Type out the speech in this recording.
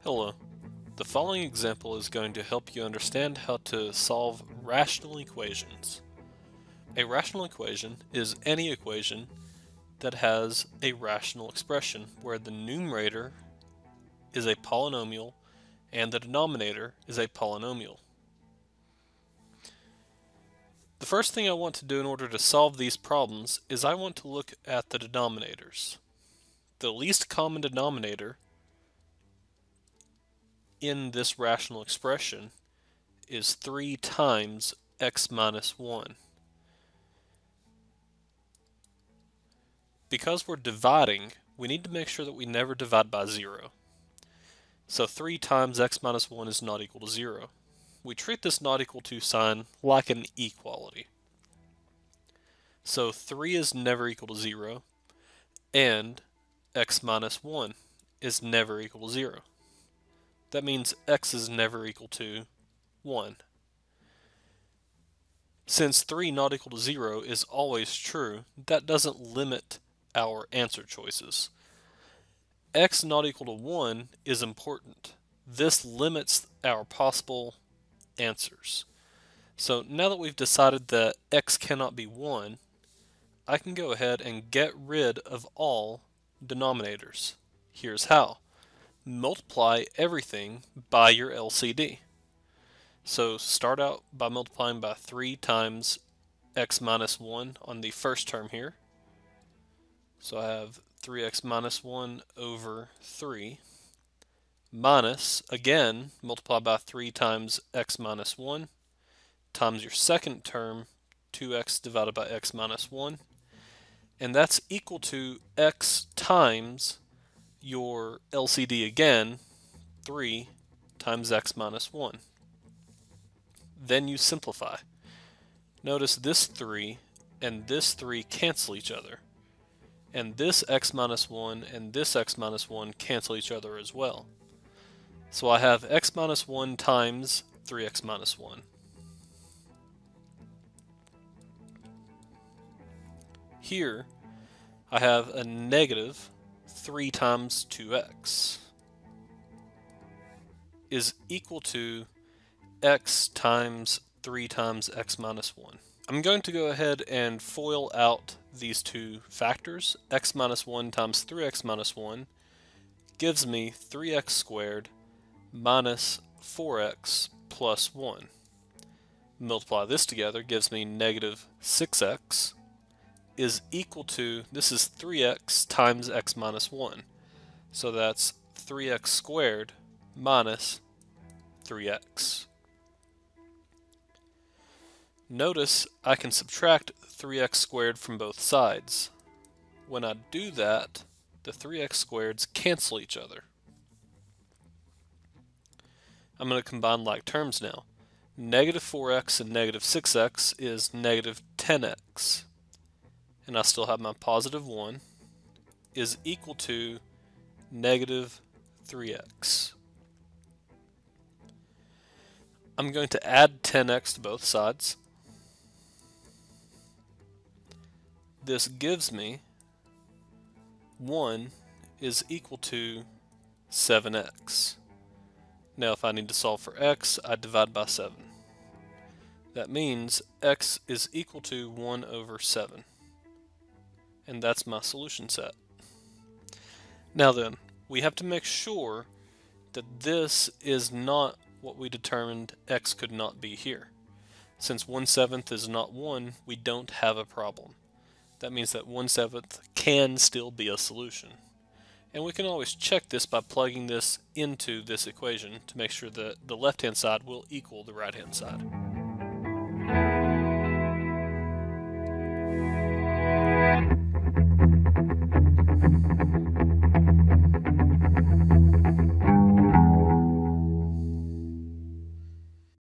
Hello. The following example is going to help you understand how to solve rational equations. A rational equation is any equation that has a rational expression where the numerator is a polynomial and the denominator is a polynomial. The first thing I want to do in order to solve these problems is I want to look at the denominators. The least common denominator in this rational expression is 3 times x minus 1. Because we're dividing, we need to make sure that we never divide by 0. So 3 times x minus 1 is not equal to 0. We treat this not equal to sign like an equality. So 3 is never equal to 0, and x minus 1 is never equal to 0. That means x is never equal to 1. Since 3 not equal to 0 is always true, that doesn't limit our answer choices. X not equal to 1 is important. This limits our possible answers. So now that we've decided that x cannot be 1, I can go ahead and get rid of all denominators. Here's how. Multiply everything by your LCD. So start out by multiplying by 3 times x minus 1 on the first term here. So I have 3x minus 1 over 3 minus, again, multiply by 3 times x minus 1 times your second term, 2x divided by x minus 1. And that's equal to x times your LCD again, 3 times x minus 1. Then you simplify. Notice this 3 and this 3 cancel each other. And this x minus 1 and this x minus 1 cancel each other as well. So I have x minus 1 times 3x minus 1. Here I have a negative 3 times 2x is equal to x times 3 times x minus 1. I'm going to go ahead and FOIL out these two factors. X minus 1 times 3x minus 1 gives me 3x squared minus 4x plus 1. Multiply this together gives me negative 6x is equal to, this is 3x times x minus 1. So that's 3x squared minus 3x. Notice I can subtract 3x squared from both sides. When I do that, the 3x squareds cancel each other. I'm going to combine like terms now. Negative 4x and negative 6x is negative 10x. And I still have my positive 1 is equal to negative 3x. I'm going to add 10x to both sides. This gives me 1 is equal to 7x. Now if I need to solve for x, I divide by 7. That means x is equal to 1 over 7. And that's my solution set. Now then, we have to make sure that this is not what we determined x could not be here. Since 1/7 is not 1, we don't have a problem. That means that 1/7 can still be a solution. And we can always check this by plugging this into this equation to make sure that the left-hand side will equal the right-hand side.